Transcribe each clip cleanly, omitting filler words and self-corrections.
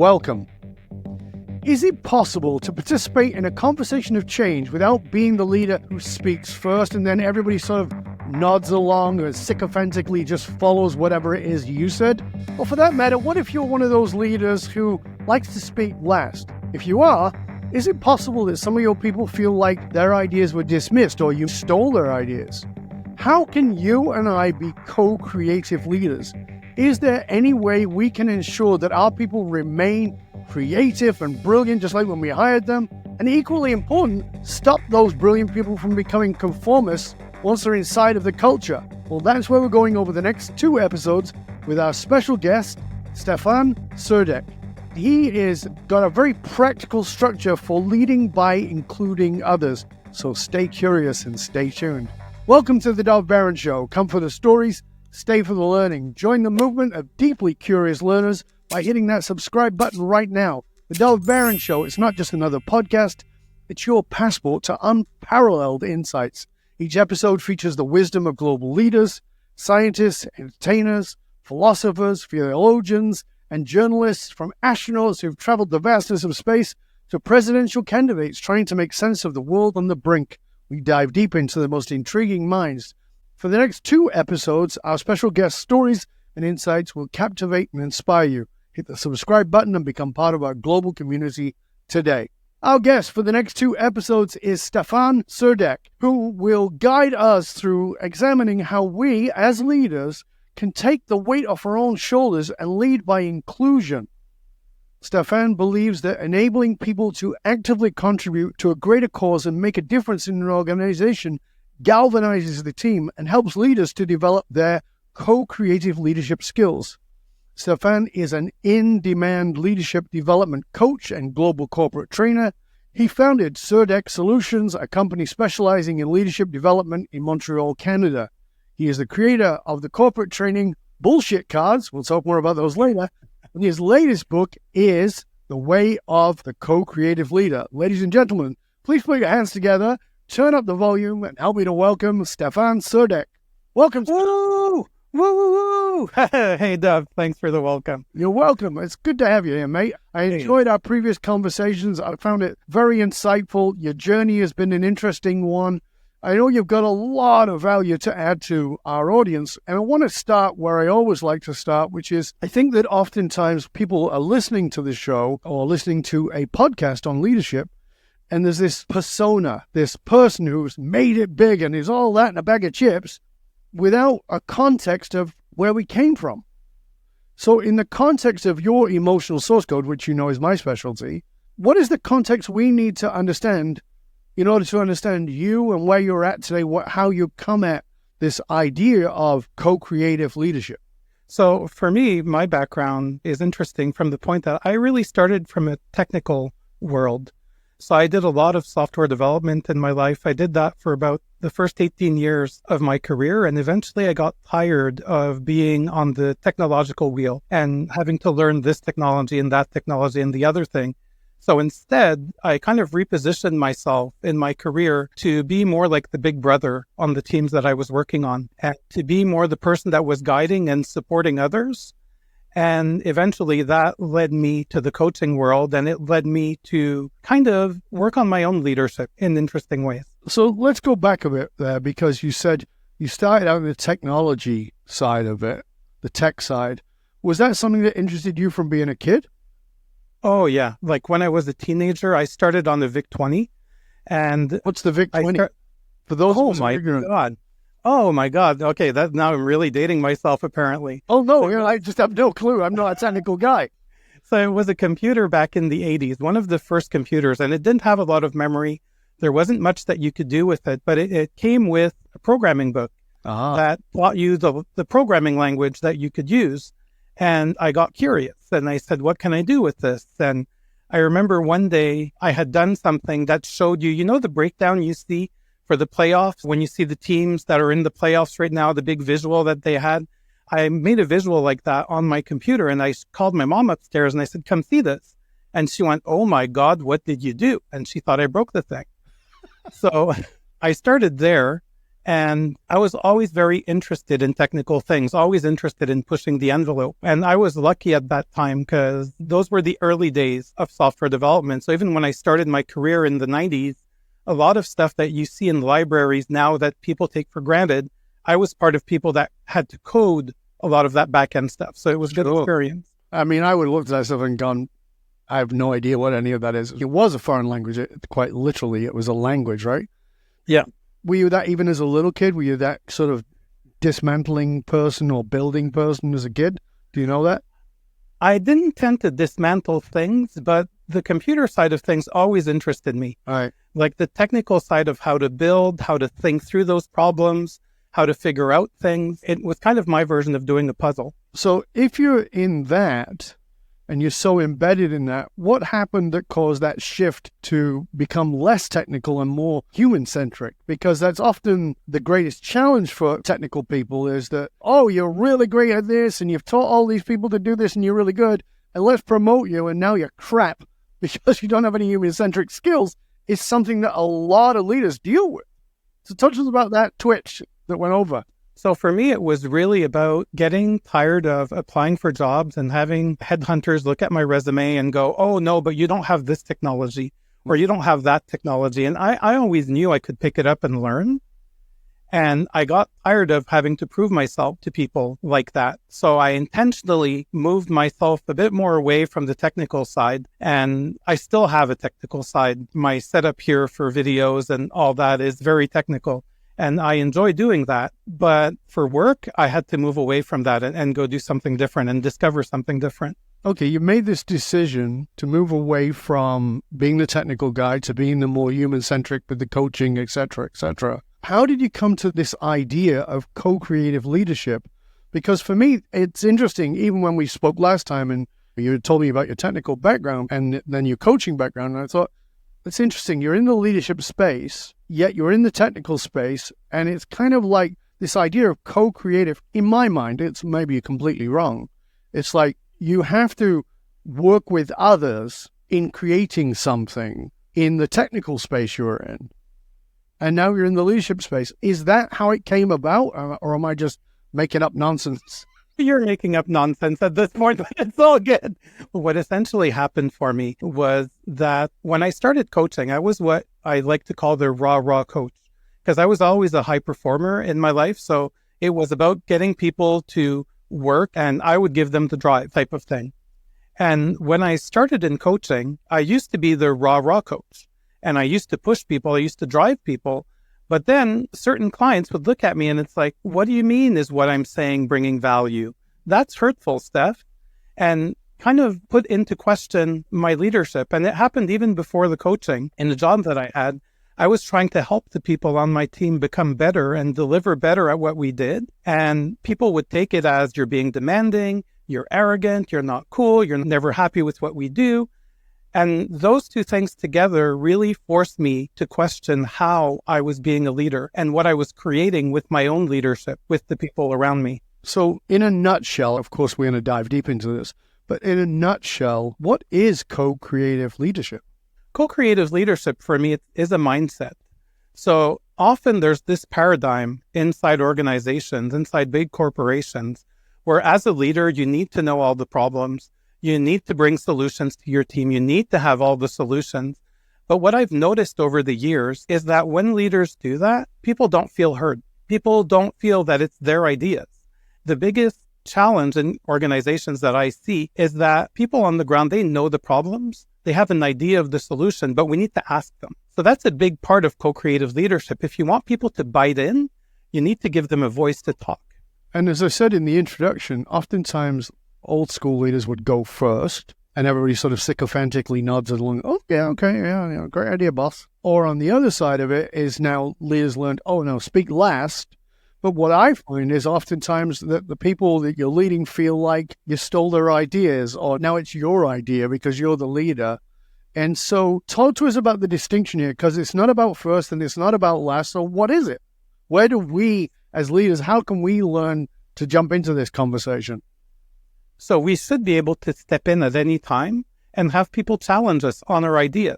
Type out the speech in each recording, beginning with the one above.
welcome. Is it possible to participate in a conversation of change without being the leader who speaks first and then everybody sort of nods along or sycophantically just follows whatever it is you said? Or for that matter, what if you're one of those leaders who likes to speak last? If you are, is it possible that some of your people feel like their ideas were dismissed or you stole their ideas? How can you and I be co-creative leaders? Is there any way we can ensure that our people remain creative and brilliant just like when we hired them? And equally important, stop those brilliant people from becoming conformists once they're inside of the culture. Well, that's where we're going over the next 2 episodes with our special guest, Steffan Surdek. He is got a very practical structure for leading by including others. So stay curious and stay tuned. Welcome to the Dov Baron Show. Come for the stories, stay for the learning. Join the movement of deeply curious learners by hitting that subscribe button right now. The Dov Baron Show is not just another podcast, it's your passport to unparalleled insights. Each episode features the wisdom of global leaders, scientists, entertainers, philosophers, theologians, and journalists, from astronauts who've traveled the vastness of space to presidential candidates trying to make sense of the world on the brink. We dive deep into the most intriguing minds. For the next 2 episodes, our special guest stories and insights will captivate and inspire you. Hit the subscribe button and become part of our global community today. Our guest for the next 2 episodes is Steffan Surdek, who will guide us through examining how we, as leaders, can take the weight off our own shoulders and lead by inclusion. Steffan believes that enabling people to actively contribute to a greater cause and make a difference in an organization galvanizes the team and helps leaders to develop their co-creative leadership skills. Steffan is an in-demand leadership development coach and global corporate trainer. He founded Surdek Solutions, a company specializing in leadership development in Montreal, Canada. He is the creator of the corporate training Bullshit Cards. We'll talk more about those later. And his latest book is The Way of the Co-Creative Leader. Ladies and gentlemen, please put your hands together, turn up the volume, and help me to welcome Steffan Surdek. Welcome. Woo! Woo, woo, woo! Hey, Dov, thanks for the welcome. You're welcome. It's good to have you here, mate. I enjoyed our previous conversations. I found it very insightful. Your journey has been an interesting one. I know you've got a lot of value to add to our audience, and I want to start where I always like to start, which is I think that oftentimes people are listening to the show or listening to a podcast on leadership, and there's this persona, this person who's made it big and is all that in a bag of chips without a context of where we came from. So in the context of your emotional source code, which you know is my specialty, what is the context we need to understand in order to understand you and where you're at today, how you come at this idea of co-creative leadership? So for me, my background is interesting from the point that I really started from a technical world. So I did a lot of software development in my life. I did that for about the first 18 years of my career. And eventually I got tired of being on the technological wheel and having to learn this technology and that technology and the other thing. So instead, I kind of repositioned myself in my career to be more like the big brother on the teams that I was working on, and to be more the person that was guiding and supporting others. And eventually that led me to the coaching world, and it led me to kind of work on my own leadership in interesting ways. So let's go back a bit there, because you said you started out in the technology side of it, the tech side. Was that something that interested you from being a kid? Oh, yeah. Like when I was a teenager, I started on the VIC-20. And what's the VIC-20? For those oh, my God. Oh, my God. Okay, now I'm really dating myself, apparently. Oh, no, I just have no clue. I'm not a technical guy. So it was a computer back in the 80s, one of the first computers, and it didn't have a lot of memory. There wasn't much that you could do with it, but it came with a programming book that taught you the programming language that you could use. And I got curious and I said, what can I do with this? And I remember one day I had done something that showed you the breakdown you see for the playoffs, when you see the teams that are in the playoffs right now, the big visual that they had. I made a visual like that on my computer, and I called my mom upstairs and I said, come see this. And she went, oh my God, what did you do? And she thought I broke the thing. So I started there. And I was always very interested in technical things, always interested in pushing the envelope. And I was lucky at that time because those were the early days of software development. So even when I started my career in the 90s, a lot of stuff that you see in libraries now that people take for granted, I was part of people that had to code a lot of that back-end stuff. So it was a good experience. I mean, I would have looked at that stuff and gone, I have no idea what any of that is. It was a foreign language. Quite literally, it was a language, right? Yeah. Were you that even as a little kid? Were you that sort of dismantling person or building person as a kid? Do you know that? I didn't tend to dismantle things, but the computer side of things always interested me. All right. Like the technical side of how to build, how to think through those problems, how to figure out things. It was kind of my version of doing a puzzle. So if you're in that and you're so embedded in that, what happened that caused that shift to become less technical and more human-centric? Because that's often the greatest challenge for technical people is that, oh, you're really great at this and you've taught all these people to do this and you're really good, and let's promote you, and now you're crap because you don't have any human-centric skills, is something that a lot of leaders deal with. So talk to us about that twitch that went over. So for me, it was really about getting tired of applying for jobs and having headhunters look at my resume and go, oh, no, but you don't have this technology or you don't have that technology. And I always knew I could pick it up and learn. And I got tired of having to prove myself to people like that. So I intentionally moved myself a bit more away from the technical side. And I still have a technical side. My setup here for videos and all that is very technical. And I enjoy doing that. But for work, I had to move away from that and go do something different and discover something different. Okay, you made this decision to move away from being the technical guy to being the more human-centric with the coaching, et cetera, et cetera. How did you come to this idea of co-creative leadership? Because for me, it's interesting, even when we spoke last time and you told me about your technical background and then your coaching background, and I thought, it's interesting. You're in the leadership space, yet you're in the technical space, and it's kind of like this idea of co-creative. In my mind, it's maybe completely wrong. It's like you have to work with others in creating something in the technical space you're in. And now you're in the leadership space. Is that how it came about, or am I just making up nonsense? You're making up nonsense at this point, but it's all good. What essentially happened for me was that when I started coaching, I was what I like to call the raw coach, because I was always a high performer in my life. So it was about getting people to work and I would give them the drive type of thing. And when I started in coaching, I used to be the raw coach. And I used to push people, I used to drive people. But then certain clients would look at me and it's like, what do you mean is what I'm saying bringing value? That's hurtful, Steph. And kind of put into question my leadership. And it happened even before the coaching. In the job that I had, I was trying to help the people on my team become better and deliver better at what we did. And people would take it as you're being demanding, you're arrogant, you're not cool, you're never happy with what we do. And those two things together really forced me to question how I was being a leader and what I was creating with my own leadership with the people around me. So in a nutshell, of course, we're going to dive deep into this, but in a nutshell, what is co-creative leadership? Co-creative leadership for me is a mindset. So often there's this paradigm inside organizations, inside big corporations, where as a leader, you need to know all the problems. You need to bring solutions to your team. You need to have all the solutions. But what I've noticed over the years is that when leaders do that, people don't feel heard. People don't feel that it's their ideas. The biggest challenge in organizations that I see is that people on the ground, they know the problems. They have an idea of the solution, but we need to ask them. So that's a big part of co-creative leadership. If you want people to bite in, you need to give them a voice to talk. And as I said in the introduction, oftentimes old school leaders would go first and everybody sort of sycophantically nods along. Oh, yeah, okay, yeah, great idea, boss. Or on the other side of it is now leaders learned, oh, no, speak last. But what I find is oftentimes that the people that you're leading feel like you stole their ideas or now it's your idea because you're the leader. And so talk to us about the distinction here because it's not about first and it's not about last. So what is it? Where do we as leaders, how can we learn to jump into this conversation? So we should be able to step in at any time and have people challenge us on our ideas.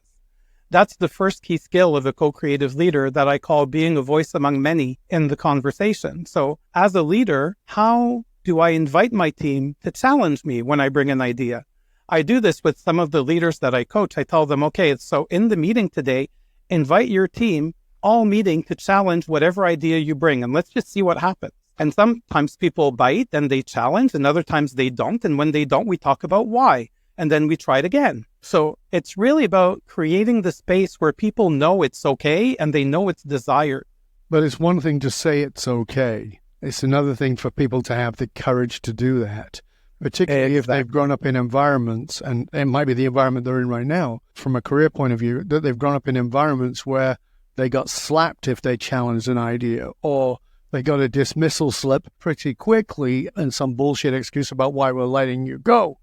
That's the first key skill of a co-creative leader that I call being a voice among many in the conversation. So as a leader, how do I invite my team to challenge me when I bring an idea? I do this with some of the leaders that I coach. I tell them, okay, so in the meeting today, invite your team all meeting to challenge whatever idea you bring, and let's just see what happens. And sometimes people bite and they challenge, and other times they don't. And when they don't, we talk about why, and then we try it again. So it's really about creating the space where people know it's okay and they know it's desired. But it's one thing to say it's okay. It's another thing for people to have the courage to do that, particularly if they've grown up in environments, and it might be the environment they're in right now, from a career point of view, that they've grown up in environments where they got slapped if they challenged an idea, or they got a dismissal slip pretty quickly and some bullshit excuse about why we're letting you go.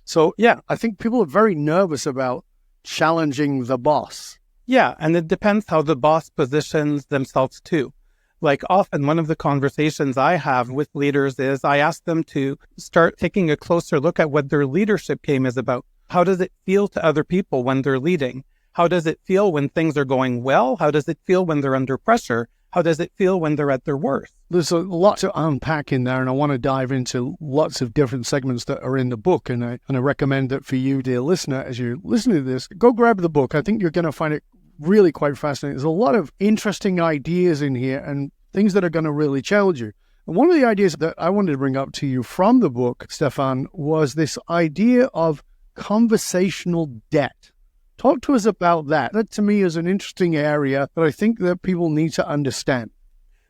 So, yeah, I think people are very nervous about challenging the boss. Yeah, and it depends how the boss positions themselves too. Like often one of the conversations I have with leaders is I ask them to start taking a closer look at what their leadership game is about. How does it feel to other people when they're leading? How does it feel when things are going well? How does it feel when they're under pressure? How does it feel when they're at their worst? There's a lot to unpack in there, and I want to dive into lots of different segments that are in the book. And I recommend that for you, dear listener, as you listen to this, go grab the book. I think you're going to find it really quite fascinating. There's a lot of interesting ideas in here and things that are going to really challenge you. And one of the ideas that I wanted to bring up to you from the book, Steffan, was this idea of conversational debt. Talk to us about that. That to me is an interesting area that I think that people need to understand.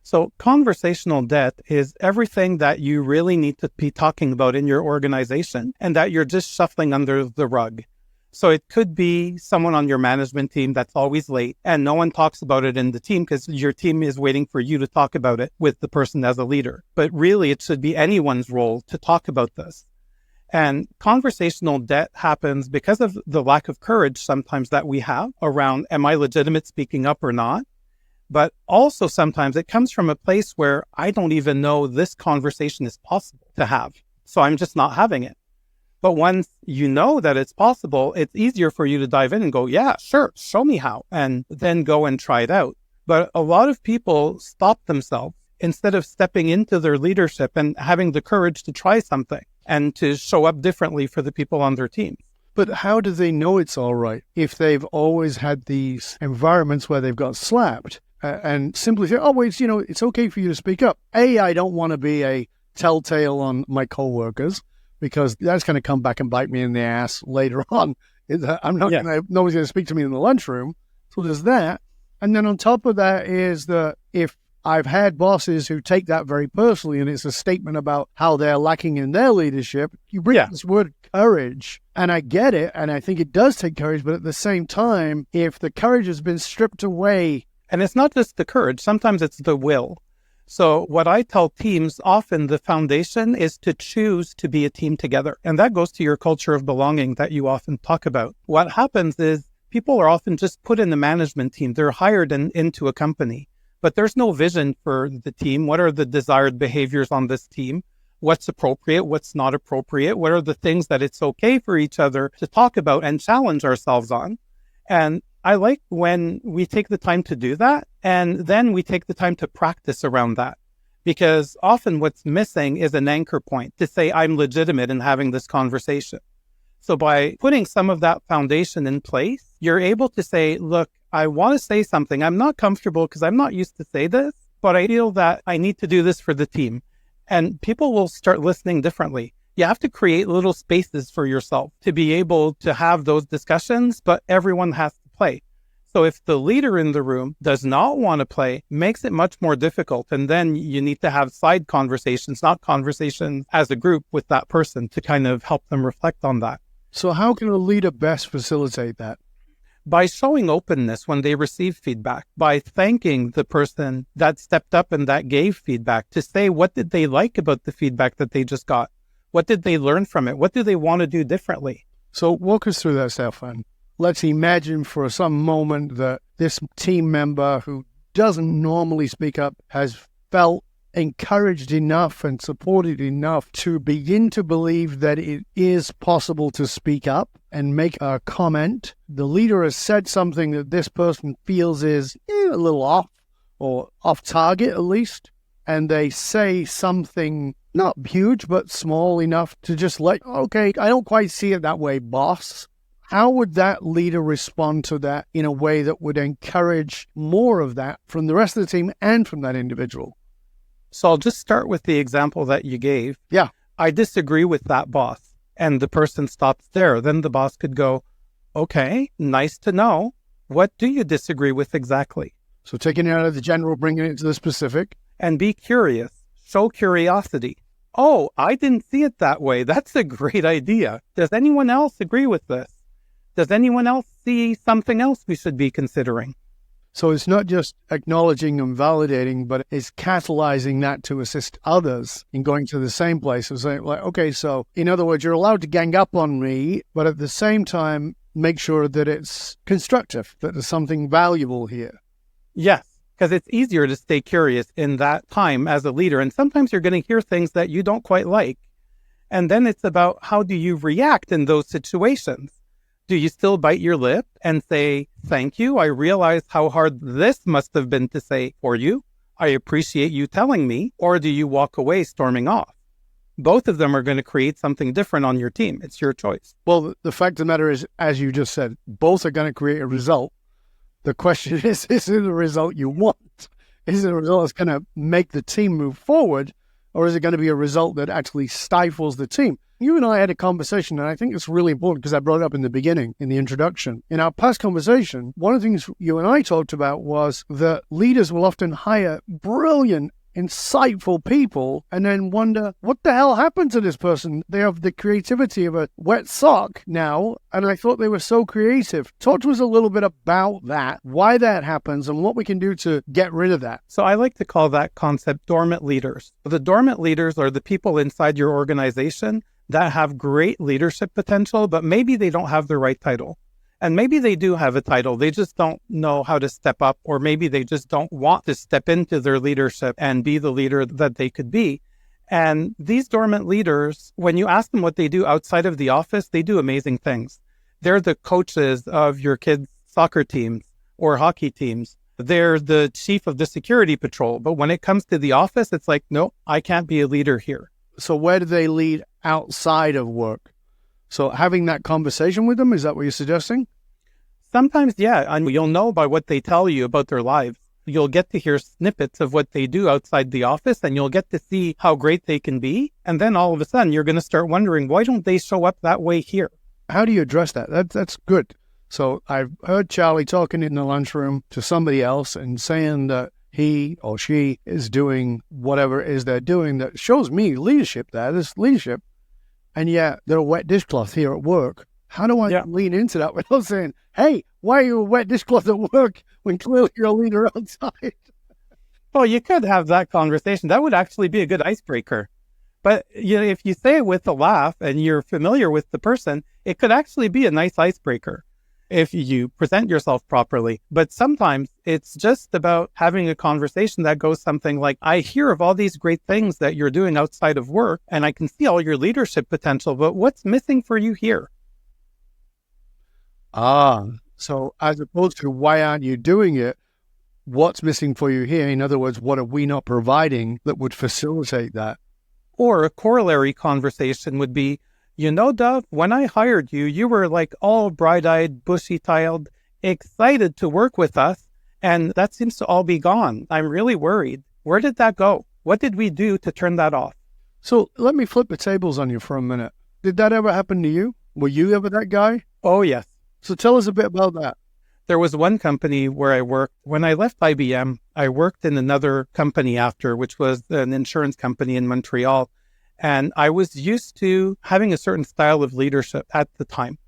So conversational debt is everything that you really need to be talking about in your organization and that you're just shuffling under the rug. So it could be someone on your management team that's always late and no one talks about it in the team because your team is waiting for you to talk about it with the person as a leader. But really, it should be anyone's role to talk about this. And conversational debt happens because of the lack of courage sometimes that we have around, am I legitimate speaking up or not? But also sometimes it comes from a place where I don't even know this conversation is possible to have. So I'm just not having it. But once you know that it's possible, it's easier for you to dive in and go, yeah, sure, show me how, and then go and try it out. But a lot of people stop themselves instead of stepping into their leadership and having the courage to try something and to show up differently for the people on their team. But how do they know it's all right if they've always had these environments where they've got slapped and simply say, oh, wait, it's okay for you to speak up. I don't want to be a telltale on my coworkers because that's going to come back and bite me in the ass later on. Nobody's going to speak to me in the lunchroom. So there's that. And then on top of that is that if I've had bosses who take that very personally, and it's a statement about how they're lacking in their leadership. You bring this word courage, and I get it, and I think it does take courage, but at the same time, if the courage has been stripped away... And it's not just the courage, sometimes it's the will. So what I tell teams, often the foundation is to choose to be a team together. And that goes to your culture of belonging that you often talk about. What happens is people are often just put in the management team. They're hired into a company. But there's no vision for the team. What are the desired behaviors on this team? What's appropriate? What's not appropriate? What are the things that it's okay for each other to talk about and challenge ourselves on? And I like when we take the time to do that, and then we take the time to practice around that. Because often what's missing is an anchor point to say, I'm legitimate in having this conversation. So by putting some of that foundation in place, you're able to say, look, I want to say something. I'm not comfortable because I'm not used to say this, but I feel that I need to do this for the team. And people will start listening differently. You have to create little spaces for yourself to be able to have those discussions, but everyone has to play. So if the leader in the room does not want to play, makes it much more difficult. And then you need to have side conversations, not conversations as a group with that person to kind of help them reflect on that. So how can a leader best facilitate that? By showing openness when they receive feedback, by thanking the person that stepped up and that gave feedback to say, what did they like about the feedback that they just got? What did they learn from it? What do they want to do differently? So walk us through that, Steffan. Let's imagine for some moment that this team member who doesn't normally speak up has felt encouraged enough and supported enough to begin to believe that it is possible to speak up and make a comment. The leader has said something that this person feels is a little off or off target at least, and they say something not huge but small enough to just okay, I don't quite see it that way, boss. How would that leader respond to that in a way that would encourage more of that from the rest of the team and from that individual? So I'll just start with the example that you gave. Yeah. I disagree with that boss. And the person stops there. Then the boss could go, okay, nice to know. What do you disagree with exactly? So taking it out of the general, bringing it to the specific. And be curious. Show curiosity. Oh, I didn't see it that way. That's a great idea. Does anyone else agree with this? Does anyone else see something else we should be considering? So it's not just acknowledging and validating, but it's catalyzing that to assist others in going to the same place and saying, okay, so in other words, you're allowed to gang up on me, but at the same time, make sure that it's constructive, that there's something valuable here. Yes, because it's easier to stay curious in that time as a leader. And sometimes you're going to hear things that you don't quite like. And then it's about how do you react in those situations? Do you still bite your lip and say, thank you, I realize how hard this must have been to say for you. I appreciate you telling me. Or do you walk away storming off? Both of them are going to create something different on your team. It's your choice. Well, the fact of the matter is, as you just said, both are going to create a result. The question is it the result you want? Is it a result that's going to make the team move forward? Or is it going to be a result that actually stifles the team? You and I had a conversation, and I think it's really important because I brought it up in the beginning, in the introduction. In our past conversation, one of the things you and I talked about was that leaders will often hire brilliant, insightful people and then wonder, what the hell happened to this person? They have the creativity of a wet sock now, and I thought they were so creative. Talk to us a little bit about that, why that happens, and what we can do to get rid of that. So I like to call that concept dormant leaders. The dormant leaders are the people inside your organization that have great leadership potential, but maybe they don't have the right title. And maybe they do have a title, they just don't know how to step up, or maybe they just don't want to step into their leadership and be the leader that they could be. And these dormant leaders, when you ask them what they do outside of the office, they do amazing things. They're the coaches of your kids' soccer teams or hockey teams. They're the chief of the security patrol. But when it comes to the office, it's like, no, I can't be a leader here. So where do they lead outside of work? So having that conversation with them, is that what you're suggesting? Sometimes, yeah. And you'll know by what they tell you about their lives. You'll get to hear snippets of what they do outside the office, and you'll get to see how great they can be. And then all of a sudden, you're going to start wondering, why don't they show up that way here? How do you address that? That's good. So I've heard Charlie talking in the lunchroom to somebody else and saying that he or she is doing whatever it is they're doing that shows me leadership there. There's leadership. And yet they're a wet dishcloth here at work. How do I lean into that without saying, hey, why are you a wet dishcloth at work when clearly you're a leader outside? Well, you could have that conversation. That would actually be a good icebreaker. But if you say it with a laugh and you're familiar with the person, it could actually be a nice icebreaker if you present yourself properly. But sometimes it's just about having a conversation that goes something like, I hear of all these great things that you're doing outside of work, and I can see all your leadership potential, but what's missing for you here? So as opposed to why aren't you doing it, what's missing for you here? In other words, what are we not providing that would facilitate that? Or a corollary conversation would be, Dov, when I hired you, you were like all bright-eyed, bushy-tailed, excited to work with us, and that seems to all be gone. I'm really worried. Where did that go? What did we do to turn that off? So let me flip the tables on you for a minute. Did that ever happen to you? Were you ever that guy? Oh, yes. So tell us a bit about that. There was one company where I worked. When I left IBM, I worked in another company after, which was an insurance company in Montreal. And I was used to having a certain style of leadership at the time.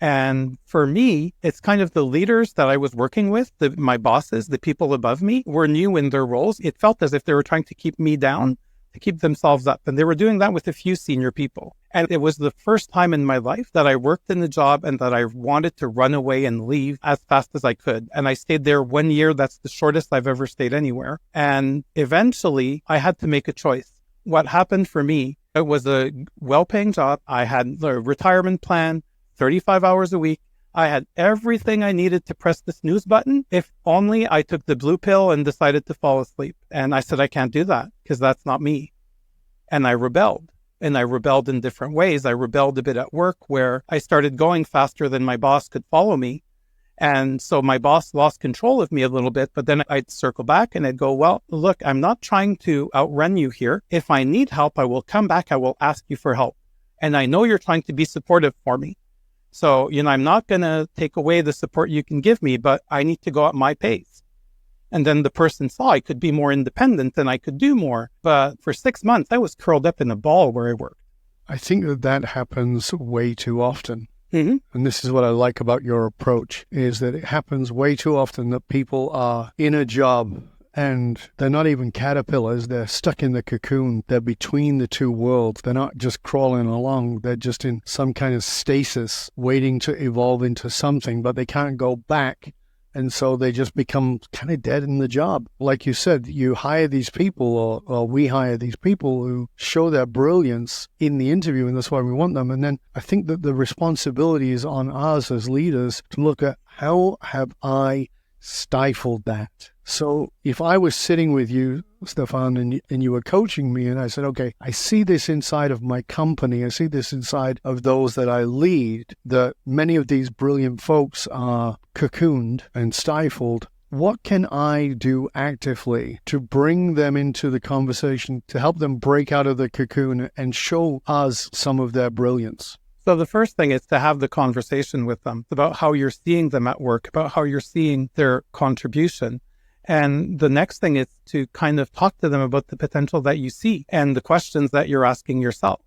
And for me, it's kind of the leaders that I was working with, my bosses, the people above me, were new in their roles. It felt as if they were trying to keep me down, to keep themselves up. And they were doing that with a few senior people. And it was the first time in my life that I worked in the job and that I wanted to run away and leave as fast as I could. And I stayed there 1 year. That's the shortest I've ever stayed anywhere. And eventually I had to make a choice. What happened for me, it was a well-paying job. I had a retirement plan, 35 hours a week. I had everything I needed to press the snooze button. If only I took the blue pill and decided to fall asleep. And I said, I can't do that because that's not me. And I rebelled. And I rebelled in different ways. I rebelled a bit at work where I started going faster than my boss could follow me. And so my boss lost control of me a little bit, but then I'd circle back and I'd go, well, look, I'm not trying to outrun you here. If I need help, I will come back. I will ask you for help. And I know you're trying to be supportive for me. So, I'm not going to take away the support you can give me, but I need to go at my pace. And then the person saw I could be more independent and I could do more. But for 6 months, I was curled up in a ball where I worked. I think that happens way too often. Mm-hmm. And this is what I like about your approach, is that it happens way too often that people are in a job and they're not even caterpillars. They're stuck in the cocoon. They're between the two worlds. They're not just crawling along. They're just in some kind of stasis waiting to evolve into something, but they can't go back. And so they just become kind of dead in the job. Like you said, you hire these people or we hire these people who show their brilliance in the interview, and that's why we want them. And then I think that the responsibility is on us as leaders to look at how have I stifled that. So if I was sitting with you, Steffan, and you were coaching me and I said, okay, I see this inside of my company. I see this inside of those that I lead, that many of these brilliant folks are cocooned and stifled. What can I do actively to bring them into the conversation, to help them break out of the cocoon and show us some of their brilliance? So the first thing is to have the conversation with them about how you're seeing them at work, about how you're seeing their contribution. And the next thing is to kind of talk to them about the potential that you see and the questions that you're asking yourself,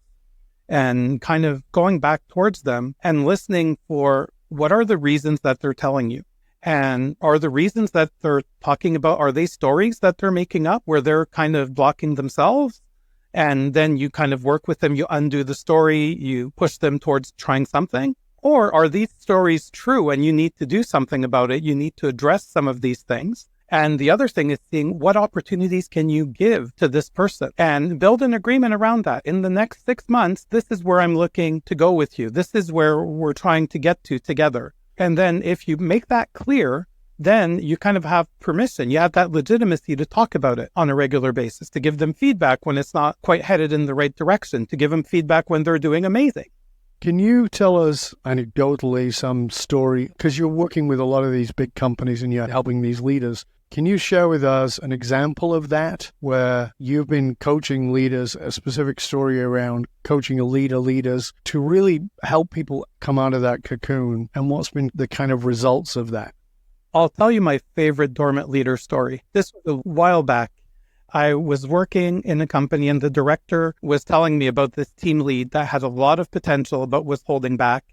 and kind of going back towards them and listening for what are the reasons that they're telling you. And are the reasons that they're talking about, are they stories that they're making up where they're kind of blocking themselves? And then you kind of work with them, you undo the story, you push them towards trying something? Or are these stories true and you need to do something about it? You need to address some of these things. And the other thing is seeing what opportunities can you give to this person and build an agreement around that. In the next 6 months, this is where I'm looking to go with you. This is where we're trying to get to together. And then if you make that clear, then you kind of have permission. You have that legitimacy to talk about it on a regular basis, to give them feedback when it's not quite headed in the right direction, to give them feedback when they're doing amazing. Can you tell us anecdotally some story, because you're working with a lot of these big companies and you're helping these leaders. Can you share with us an example of that where you've been coaching leaders, a specific story around coaching leaders to really help people come out of that cocoon, and what's been the kind of results of that? I'll tell you my favorite dormant leader story. This was a while back. I was working in a company and the director was telling me about this team lead that had a lot of potential but was holding back.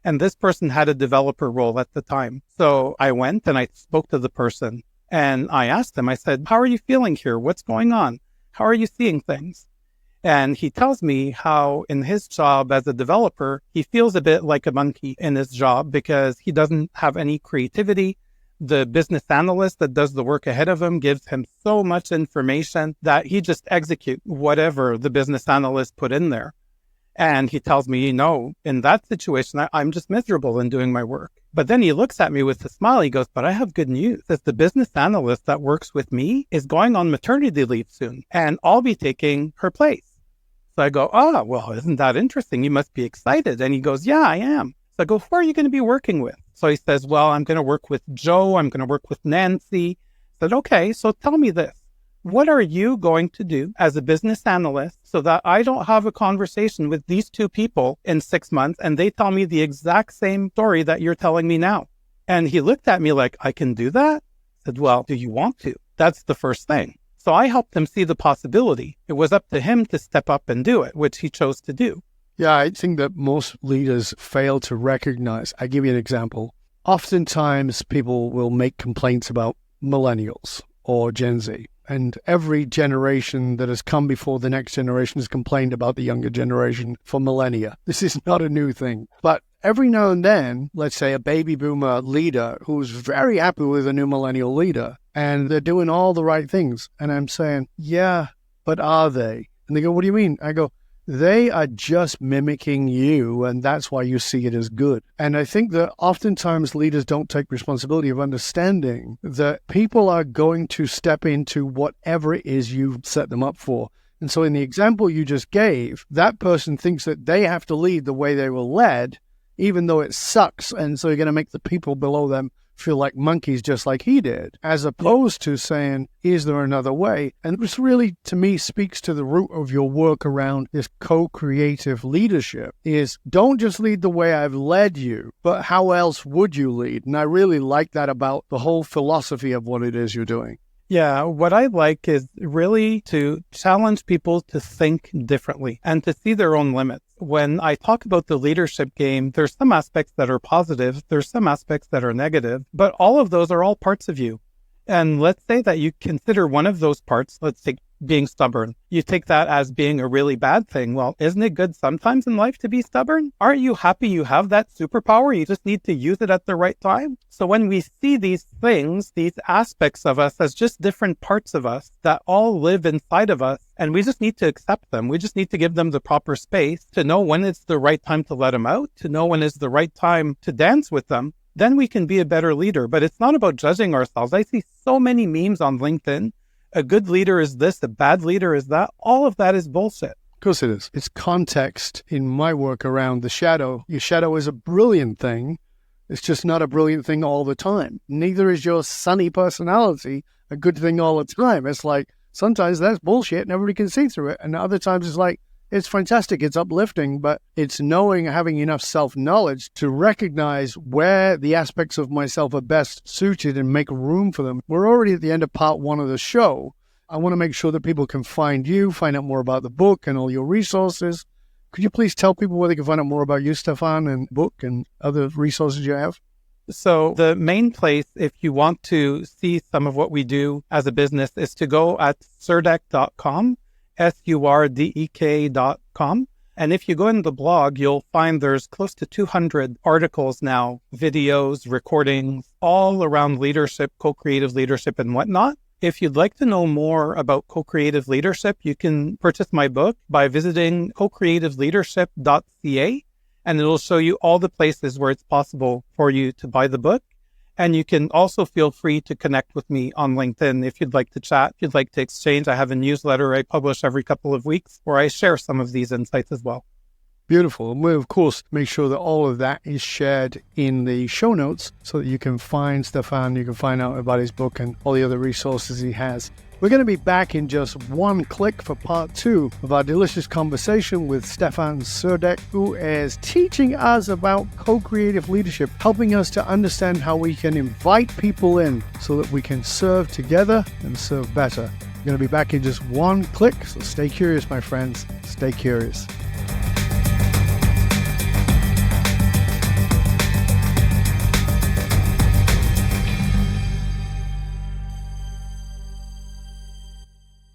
And this person had a developer role at the time. So I went and I spoke to the person and I asked him, I said, how are you feeling here? What's going on? How are you seeing things? And he tells me how in his job as a developer, he feels a bit like a monkey in his job because he doesn't have any creativity. The business analyst that does the work ahead of him gives him so much information that he just executes whatever the business analyst put in there. And he tells me, in that situation, I'm just miserable in doing my work. But then he looks at me with a smile. He goes, but I have good news. That the business analyst that works with me is going on maternity leave soon, and I'll be taking her place. So I go, well, isn't that interesting? You must be excited. And he goes, yeah, I am. So I go, who are you going to be working with? So he says, well, I'm going to work with Joe. I'm going to work with Nancy. I said, okay, so tell me this. What are you going to do as a business analyst so that I don't have a conversation with these two people in 6 months and they tell me the exact same story that you're telling me now? And he looked at me like, I can do that? I said, well, do you want to? That's the first thing. So I helped him see the possibility. It was up to him to step up and do it, which he chose to do. Yeah, I think that most leaders fail to recognize. I give you an example. Oftentimes, people will make complaints about millennials or Gen Z. And every generation that has come before the next generation has complained about the younger generation for millennia. This is not a new thing. But every now and then, let's say a baby boomer leader who's very happy with a new millennial leader, and they're doing all the right things. And I'm saying, yeah, but are they? And they go, what do you mean? I go, they are just mimicking you, and that's why you see it as good. And I think that oftentimes leaders don't take responsibility of understanding that people are going to step into whatever it is you've set them up for. And so in the example you just gave, that person thinks that they have to lead the way they were led, even though it sucks. And so you're going to make the people below them feel like monkeys just like he did, as opposed to saying, is there another way? And this really, to me, speaks to the root of your work around this co-creative leadership is don't just lead the way I've led you, but how else would you lead? And I really like that about the whole philosophy of what it is you're doing. Yeah, what I like is really to challenge people to think differently and to see their own limits. When I talk about the leadership game, there's some aspects that are positive, there's some aspects that are negative, but all of those are all parts of you. And let's say that you consider one of those parts, let's take being stubborn. You take that as being a really bad thing. Well, isn't it good sometimes in life to be stubborn? Aren't you happy you have that superpower? You just need to use it at the right time. So when we see these things, these aspects of us as just different parts of us that all live inside of us, and we just need to accept them. We just need to give them the proper space to know when it's the right time to let them out, to know when it's the right time to dance with them. Then we can be a better leader. But it's not about judging ourselves. I see so many memes on LinkedIn. A good leader is this, a bad leader is that. All of that is bullshit. Of course it is. It's context in my work around the shadow. Your shadow is a brilliant thing. It's just not a brilliant thing all the time. Neither is your sunny personality a good thing all the time. It's like sometimes that's bullshit and everybody can see through it. And other times it's like, it's fantastic, it's uplifting, but it's knowing, having enough self-knowledge to recognize where the aspects of myself are best suited and make room for them. We're already at the end of part 1 of the show. I want to make sure that people can find you, find out more about the book and all your resources. Could you please tell people where they can find out more about you, Steffan, and book and other resources you have? So the main place, if you want to see some of what we do as a business, is to go at surdek.com. Surdek.com. And if you go in the blog, you'll find there's close to 200 articles now, videos, recordings, all around leadership, co-creative leadership and whatnot. If you'd like to know more about co-creative leadership, you can purchase my book by visiting co-creativeleadership.ca, and it'll show you all the places where it's possible for you to buy the book. And you can also feel free to connect with me on LinkedIn if you'd like to chat, if you'd like to exchange. I have a newsletter I publish every couple of weeks where I share some of these insights as well. Beautiful. And we'll, of course, make sure that all of that is shared in the show notes so that you can find Steffan, you can find out about his book and all the other resources he has. We're going to be back in just one click for part 2 of our delicious conversation with Steffan Surdek, who is teaching us about co-creative leadership, helping us to understand how we can invite people in so that we can serve together and serve better. We're going to be back in just one click, so stay curious, my friends. Stay curious.